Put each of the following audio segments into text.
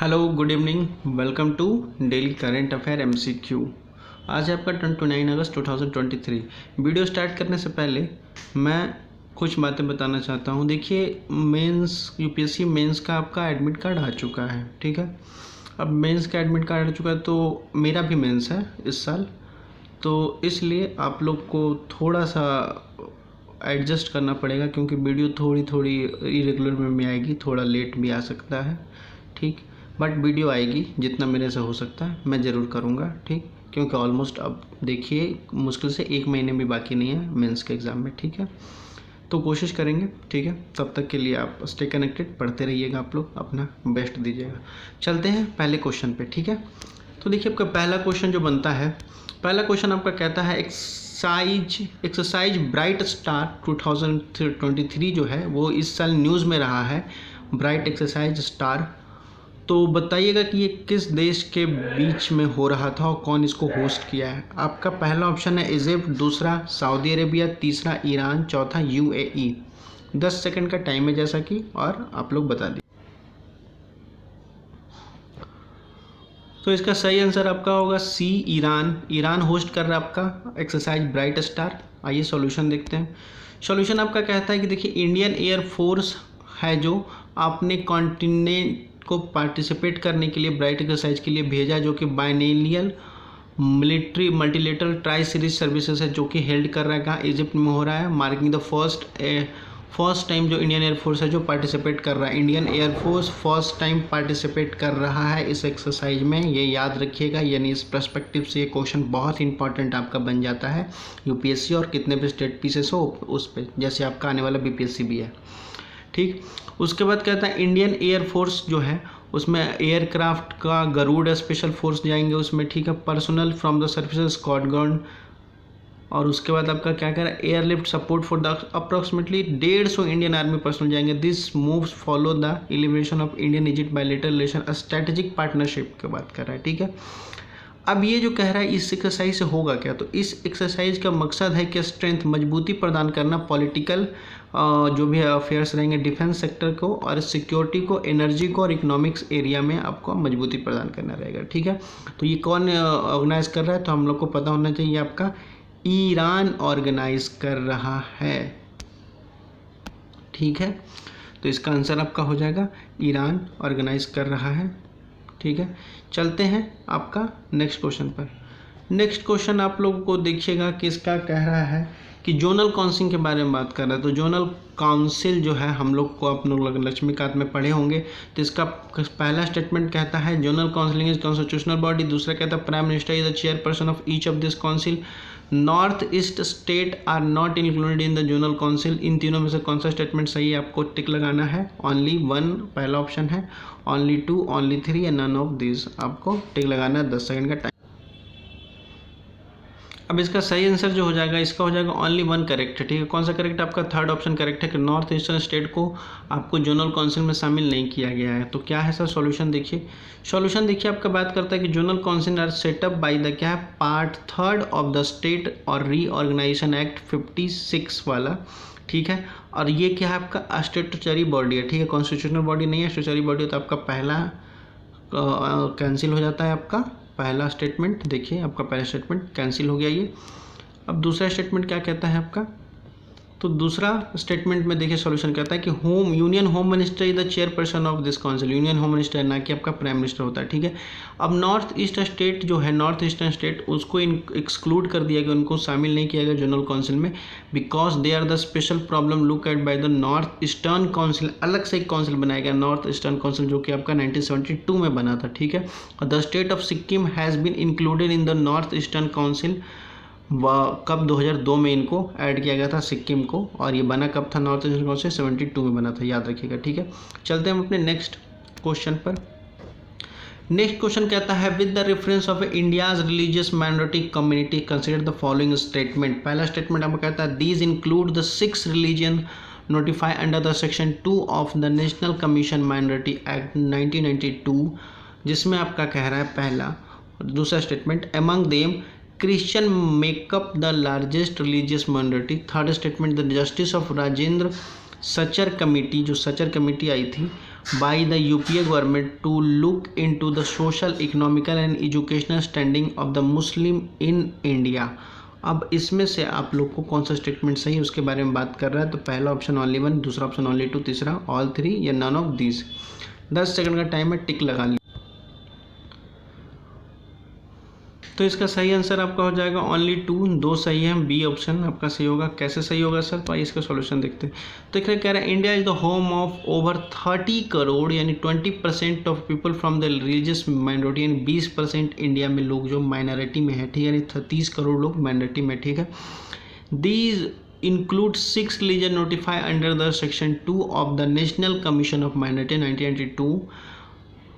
Hello good evening, welcome to daily current affair MCQ. आज है आपका 29 अगस्त 2023। वीडियो स्टार्ट करने से पहले मैं कुछ बातें बताना चाहता हूँ। देखिए, मेंस यूपीएससी मेंस का आपका एडमिट कार्ड आ चुका है, ठीक है। अब मेंस का एडमिट कार्ड आ चुका है तो मेरा भी मेंस है इस साल, तो इसलिए आप लोग को थोड़ा सा एडजस्ट करना पड़ेगा क्योंकि वीडियो थोड़ी इरेगुलर में आएगी, थोड़ा लेट भी आ सकता है, ठीक। बट वीडियो आएगी, जितना मेरे से हो सकता है मैं ज़रूर करूँगा, ठीक। क्योंकि ऑलमोस्ट अब देखिए मुश्किल से 1 महीने भी बाकी नहीं है मेंस के एग्ज़ाम में, ठीक है। तो कोशिश करेंगे, ठीक है। तब तक के लिए आप स्टे कनेक्टेड, पढ़ते रहिएगा, आप लोग अपना बेस्ट दीजिएगा। चलते हैं पहले क्वेश्चन पे, ठीक है। तो देखिए आपका पहला क्वेश्चन जो बनता है, पहला क्वेश्चन आपका कहता है एक्सरसाइज ब्राइट स्टार 2023 जो है वो इस साल न्यूज़ में रहा है, ब्राइट एक्सरसाइज स्टार। तो बताइएगा कि ये किस देश के बीच में हो रहा था और कौन इसको होस्ट किया है। आपका पहला ऑप्शन है इजिप्ट, दूसरा सऊदी अरेबिया, तीसरा ईरान, चौथा यूएई। 10 सेकंड का टाइम है जैसा कि, और आप लोग बता दीजिए। तो इसका सही आंसर आपका होगा सी, ईरान। ईरान होस्ट कर रहा है आपका एक्सरसाइज ब्राइट स्टार। आइए सॉल्यूशन देखते हैं। सॉल्यूशन आपका कहता है कि देखिए, इंडियन एयरफोर्स है जो आपने कॉन्टिनेंट को पार्टिसिपेट करने के लिए ब्राइट एक्सरसाइज के लिए भेजा, जो कि biennial military multilateral tri series services है, जो कि हेल्ड कर रहा है कहाँ, इजिप्ट में हो रहा है। मार्किंग द फर्स्ट टाइम जो इंडियन एयरफोर्स है जो पार्टिसिपेट कर रहा है। Indian air force first time participate कर रहा है इस एक्सरसाइज में, ये याद रखिएगा। यानी इस पर्सपेक्टिव से ये क्वेश्चन बहुत इंपॉर्टेंट आपका बन जाता है यूपीएससी और कितने भी स्टेट पीसेस हो उस पर, जैसे आपका आने वाला बीपीएससी भी है, ठीक। उसके बाद कहता है इंडियन एयरफोर्स जो है उसमें एयरक्राफ्ट का गरुड़ स्पेशल फोर्स जाएंगे उसमें, ठीक है। Personnel from the services squad guard, और उसके बाद आपका क्या कह रहा है, airlift support for the approximately 150 Indian army personnel जाएंगे। This moves follow the elevation of Indian Egypt bilateral relation, strategic partnership की बात कर रहा है, ठीक है। अब ये जो कह रहा है इस एक्सरसाइज से होगा क्या, तो इस एक्सरसाइज का मकसद है कि स्ट्रेंथ, मजबूती प्रदान करना पॉलिटिकल जो भी अफेयर्स रहेंगे, डिफेंस सेक्टर को और सिक्योरिटी को, एनर्जी को और इकोनॉमिक्स एरिया में आपको मजबूती प्रदान करना रहेगा, ठीक है। तो ये कौन ऑर्गेनाइज कर रहा है, तो हम लोग को पता होना चाहिए, आपका ईरान ऑर्गेनाइज कर रहा है, ठीक है। तो इसका आंसर आपका हो जाएगा ईरान ऑर्गेनाइज कर रहा है, ठीक है। चलते हैं आपका नेक्स्ट क्वेश्चन पर। नेक्स्ट क्वेश्चन आप लोगों को देखिएगा कि इसका कह रहा है कि जोनल काउंसिल के बारे में बात कर रहा है। तो जोनल काउंसिल जो है हम लोग को आप लोग लक्ष्मीकांत में पढ़े होंगे। तो इसका पहला स्टेटमेंट कहता है zonal council is constitutional body. दूसरा कहता है prime minister is the chairperson of each of this council. North east state are not included in the zonal council. इन तीनों में से कौन सा स्टेटमेंट सही है, आपको टिक लगाना है। ओनली 1 पहला ऑप्शन है, ओनली 2, ओनली 3 या नन ऑफ दिस, आपको टिक लगाना है। 10 सेकंड का टाइम। अब इसका सही आंसर जो हो जाएगा, इसका हो जाएगा ओनली 1 करेक्ट है, ठीक है। कौन सा करेक्ट है, आपका थर्ड ऑप्शन करेक्ट है कि नॉर्थ ईस्टर्न स्टेट को आपको जोनल काउंसिल में शामिल नहीं किया गया है। तो क्या है सर सॉल्यूशन, देखिए सॉल्यूशन देखिए आपका बात करता है कि zonal council are set up by the क्या है, पार्ट 3 ऑफ द स्टेट और रीऑर्गेनाइजेशन एक्ट 56 वाला, ठीक है। और ये क्या है, आपका स्टैट्यूटरी बॉडी है, ठीक है। कॉन्स्टिट्यूशनल बॉडी नहीं है, स्टैट्यूटरी बॉडी। तो आपका पहला कैंसिल हो जाता है, आपका पहला स्टेटमेंट। देखिए आपका पहला स्टेटमेंट कैंसिल हो गया ये। अब दूसरा स्टेटमेंट क्या कहता है आपका, तो दूसरा स्टेटमेंट में देखिए सॉल्यूशन कहता है कि union home minister is the chairperson of this council. Union home minister ना कि आपका प्राइम मिनिस्टर होता है, ठीक है। अब नॉर्थ ईस्ट स्टेट जो है, नॉर्थ ईस्टर्न स्टेट, उसको एक्सक्लूड कर दिया गया, उनको शामिल नहीं किया गया जनरल काउंसिल में, because they are the special problem look at by the north eastern council. अलग से एक काउंसिल बनाया गया नॉर्थ ईस्टर्न काउंसिल, जो कि आपका 1972 में बना था, ठीक है। और the state of Sikkim has been included in the north eastern council. कब 2002 में इनको ऐड किया गया था सिक्किम को, और ये बना कब था, नॉर्थ ईस्टर्न काउंसिल 72 में बना था, याद रखिएगा, ठीक है। चलते हैं हम अपने नेक्स्ट क्वेश्चन पर। नेक्स्ट क्वेश्चन कहता है with the reference of India's religious minority community consider the following statement. पहला स्टेटमेंट आपको कहता है these include the 6 religion notify under the section 2 of the national commission minority act 1992, जिसमें आपका कह रहा है पहला। दूसरा statement among them Christian makeup the largest religious minority. Third statement the justice of Rajendra Sachar committee, जो सचर कमेटी आई थी by the UPA government to look into the social, economical and educational standing of the Muslim in India। अब इसमें से आप लोग को कौन सा स्टेटमेंट सही है उसके बारे में बात कर रहा है। तो पहला ऑप्शन ओनली 1, दूसरा ऑप्शन ओनली 2, तीसरा ऑल 3 या नन ऑफ दीज। 10 सेकंड का टाइम है, टिक लगा ली। तो इसका सही आंसर आपका हो जाएगा ओनली 2, 2 सही है, बी ऑप्शन आपका सही होगा। कैसे सही होगा सर? तो आइए इसका सॉल्यूशन देखते हैं। तो एक कह रहा है India is the home of over 30 crore यानी 20% of people from the religious minority, यानी 20% इंडिया में लोग जो माइनॉरिटी में है, ठीक है, यानी 30 करोड़ लोग माइनॉरिटी में, ठीक है। These include 6 religion notified under the section 2 of the National Commission of Minority 1992.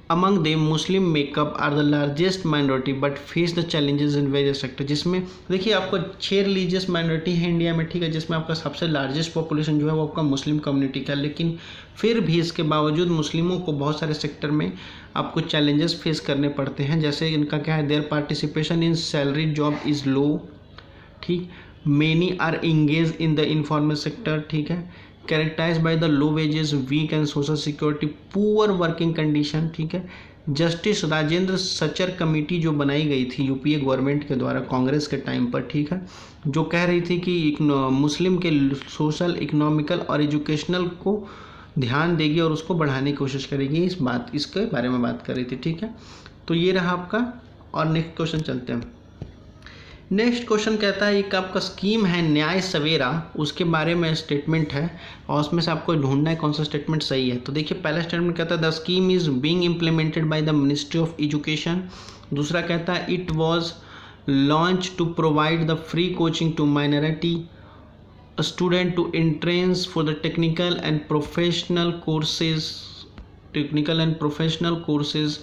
Among them Muslim makeup are the largest minority but face the challenges in various sectors। जिसमें देखिए आपको 6 रिलीजियस माइनॉरिटी है India में, ठीक है, जिसमें आपका सबसे लार्जेस्ट पॉपुलेशन जो है वो आपका मुस्लिम कम्युनिटी का, लेकिन फिर भी इसके बावजूद मुस्लिमों को बहुत सारे सेक्टर में आपको चैलेंजेस फेस करने पड़ते हैं। जैसे इनका क्या है, their participation in salary job is low, ठीक, many are engage in the informal sector, ठीक है, characterize by the low wages, weak and social security, poor working condition, ठीक है। जस्टिस राजेंद्र सचर कमेटी जो बनाई गई थी यूपीए गवर्नमेंट के द्वारा कांग्रेस के टाइम पर, ठीक है, जो कह रही थी कि मुस्लिम के सोशल, इकोनॉमिकल और एजुकेशनल को ध्यान देगी और उसको बढ़ाने की कोशिश करेगी, इसके बारे में बात कर रही थी, ठीक है। तो ये रहा आपका। और नेक्स्ट क्वेश्चन चलते हैं। नेक्स्ट क्वेश्चन कहता है एक आपका स्कीम है न्याय सवेरा, उसके बारे में स्टेटमेंट है और उसमें से आपको ढूंढना है कौन सा स्टेटमेंट सही है। तो देखिए पहला स्टेटमेंट कहता है the scheme is being implemented by the ministry of education. दूसरा कहता है it was launch to provide the free coaching to minority student to entrance for the technical and professional courses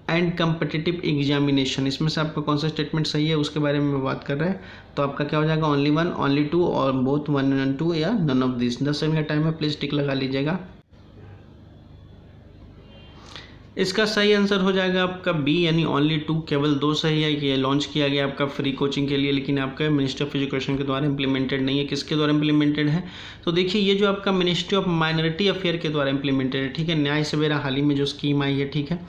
and competitive examination. इसमें से आपका कौन सा statement सही है उसके बारे में बात कर रहे हैं। तो आपका क्या हो जाएगा, ओनली 1, ओनली 2 और बोथ 1 एंड 2 या नन ऑफ दिस। 10 सेकंड का टाइम है, प्लीज टिक लगा लीजिएगा। इसका सही आंसर हो जाएगा आपका बी यानी ओनली 2, केवल 2 सही है कि ये लॉन्च किया गया आपका फ्री कोचिंग के लिए, लेकिन आपका मिनिस्ट्री ऑफ एजुकेशन के द्वारा इम्प्लीमेंटेड नहीं है। किसके द्वारा इम्प्लीमेंटेड है? तो देखिए ये जो आपका मिनिस्ट्री ऑफ माइनॉरिटी अफेयर के द्वारा इम्प्लीमेंटेड है, ठीक है। न्याय सवेरा हाल ही में जो स्कीम आई है, ठीक है,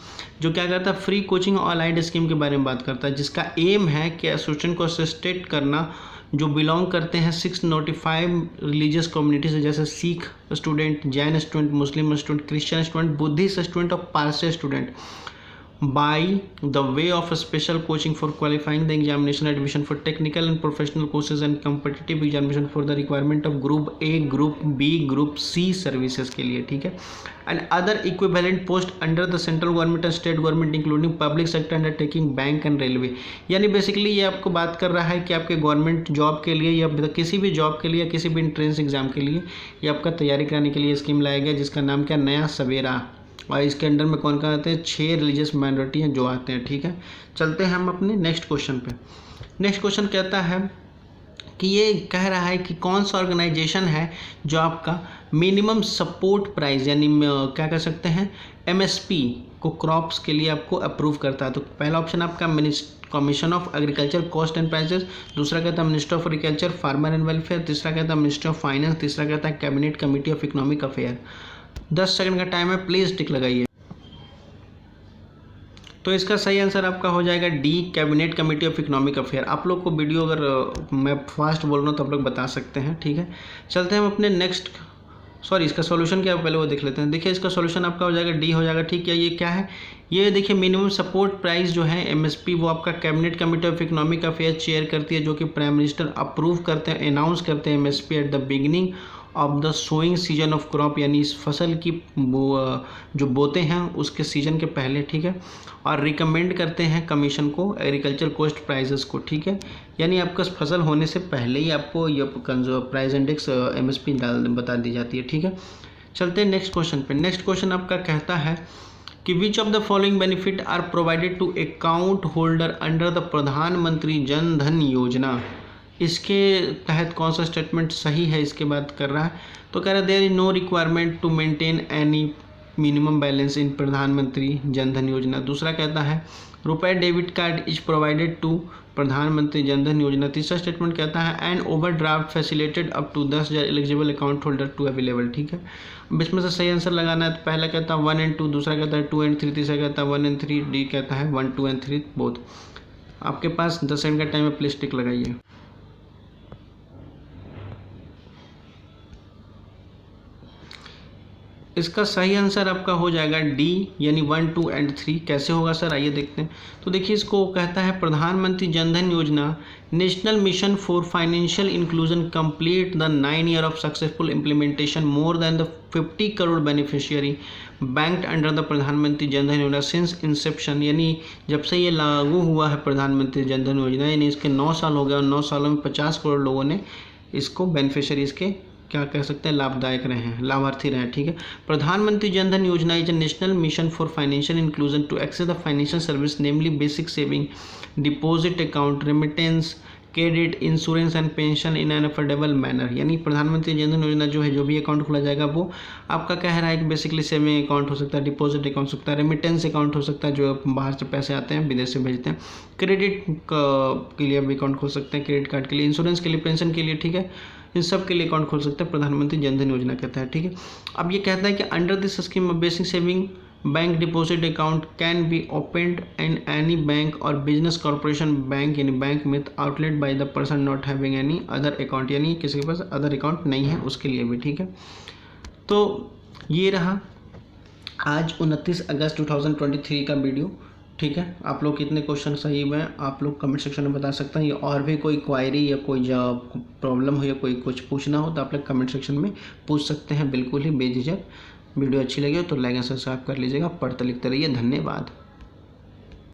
जो क्या करता है फ्री कोचिंग ऑलराइट स्कीम के बारे में बात करता है, जिसका एम है कि एसोसिएशन को असिस्टेट करना जो बिलोंग करते हैं 6 नोटिफाइड रिलीजियस कम्युनिटी से, जैसे Sikh student, Jain student, Muslim student, Christian student, Buddhist student और Parsi student, by the way of a special coaching for qualifying the examination admission for technical and professional courses and competitive examination for the requirement of group A, group B, group C services के लिए, ठीक है, and other equivalent post under the central government and state government including public sector undertaking, bank and railway. यानी basically ये आपको बात कर रहा है कि आपके गवर्नमेंट जॉब के लिए या किसी भी जॉब के लिए, किसी भी एंट्रेंस एग्जाम के लिए ये आपका तैयारी कराने के लिए स्कीम लाया गया, जिसका नाम क्या, नया सवेरा। और इसके अंडर में कौन कौन आते हैं, 6 रिलीजियस माइनॉरिटी हैं जो आते हैं, ठीक है। चलते हैं हम अपने नेक्स्ट क्वेश्चन पे। नेक्स्ट क्वेश्चन कहता है कि ये कह रहा है कि कौन सा ऑर्गेनाइजेशन है जो आपका मिनिमम सपोर्ट प्राइस यानी क्या कह सकते हैं एमएसपी को क्रॉप्स के लिए आपको अप्रूव करता है। तो पहला ऑप्शन आपका commission of agriculture cost and prices, दूसरा कहता है minister of agriculture farmer and welfare, तीसरा कहता है मिनिस्टर ऑफ फाइनेंस, तीसरा कहता है cabinet committee of economic affair. 10 second का टाइम है, प्लीज टिक लगाइए। तो इसका सही आंसर आपका हो जाएगा D, cabinet committee of economic affair. आप लोग को वीडियो अगर मैं फास्ट बोल रहा हूँ तो आप लोग बता सकते हैं, ठीक है। चलते हैं हम अपने नेक्स्ट, इसका सॉल्यूशन क्या है पहले वो देख लेते हैं। देखिए इसका सॉल्यूशन आपका हो जाएगा डी हो जाएगा, ठीक है। ये क्या है, ये देखिए मिनिमम सपोर्ट प्राइस जो है एमएसपी वो आपका cabinet committee of economic affair chair करती है, जो कि प्राइम मिनिस्टर अप्रूव करते हैं, अनाउंस करते हैं MSP at the beginning of the sowing season of crop, यानी इस फसल की जो बोते हैं उसके सीजन के पहले, ठीक है। और रिकमेंड करते हैं कमीशन को एग्रीकल्चर कॉस्ट प्राइजेस को, ठीक है, यानी आपका फसल होने से पहले ही आपको ये प्राइस इंडेक्स एमएसपी बता दी जाती है, ठीक है। चलते हैं नेक्स्ट क्वेश्चन पे। नेक्स्ट क्वेश्चन आपका कहता है कि which of the following benefit are provided to account holder under the Pradhan Mantri Jan Dhan योजना। इसके तहत कौन सा स्टेटमेंट सही है इसके बात कर रहा है। तो कह रहा है there is no requirement to maintain any minimum balance in Pradhan Mantri Jan Dhan Yojana. दूसरा कहता है RuPay debit card is provided to Pradhan Mantri Jan Dhan Yojana. तीसरा स्टेटमेंट कहता है and overdraft facilitated up to 10,000 eligible account holder to available. ठीक है, अब इसमें से सही आंसर लगाना है। तो पहला कहता है 1 and 2, दूसरा कहता है 2 and 3, तीसरा कहता है 1 and 3, डी कहता है 1, 2 and 3 बोथ। आपके पास 10 सेकंड का टाइम है, प्लीज टिक लगाइए। इसका सही आंसर आपका हो जाएगा डी, यानी 1, 2 and 3। कैसे होगा सर, आइए देखते हैं। तो देखिए, इसको कहता है प्रधानमंत्री जन धन योजना national mission for financial inclusion complete the 9 year of successful implementation more than the 50 crore beneficiary banked under the Pradhan Mantri Jan Dhan योजना सिंस इंसेप्शन। यानी जब से ये लागू हुआ है प्रधानमंत्री जन धन योजना, यानी इसके 9 साल हो गए और 9 सालों में 50 करोड़ लोगों ने इसको बेनिफिशियरीज के क्या कह सकते हैं, लाभदायक रहे हैं, लाभार्थी रहे हैं। ठीक है, प्रधानमंत्री Jan Dhan Yojana is a national mission for financial inclusion to access the financial service namely basic saving, deposit account, remittance, credit, insurance and pension in an affordable manner. यानी प्रधानमंत्री जन धन योजना जो है, जो भी अकाउंट खोला जाएगा वो आपका कह रहा है कि बेसिकली सेविंग अकाउंट हो सकता है, डिपॉजिट अकाउंट हो सकता है, रेमिटेंस अकाउंट हो सकता है जो बाहर से पैसे आते हैं विदेश से भेजते हैं, क्रेडिट के लिए भी अकाउंट खोल सकते हैं, क्रेडिट कार्ड के लिए, इंश्योरेंस के लिए, पेंशन के लिए। ठीक है, इन सब के लिए अकाउंट खोल सकते हैं, प्रधानमंत्री जन धन योजना कहता है। ठीक है, अब ये कहता है कि under this scheme basic saving bank deposit account can be opened in any bank और बिजनेस कॉर्पोरेशन बैंक, यानी बैंक में outlet by the person not having any other account, यानी किसी के पास अदर अकाउंट नहीं है उसके लिए भी। ठीक है, तो ये रहा आज 29 अगस्त 2023 का वीडियो। ठीक है, आप लोग कितने क्वेश्चन सही हुए आप लोग कमेंट सेक्शन में बता सकते हैं। या और भी कोई क्वायरी या कोई प्रॉब्लम हो या कोई कुछ पूछना हो तो आप लोग कमेंट सेक्शन में पूछ सकते हैं, बिल्कुल ही बेझिझक। वीडियो अच्छी लगी हो तो लाइक एंड सब्सक्राइब कर लीजिएगा। पढ़ते लिखते रहिए। धन्यवाद।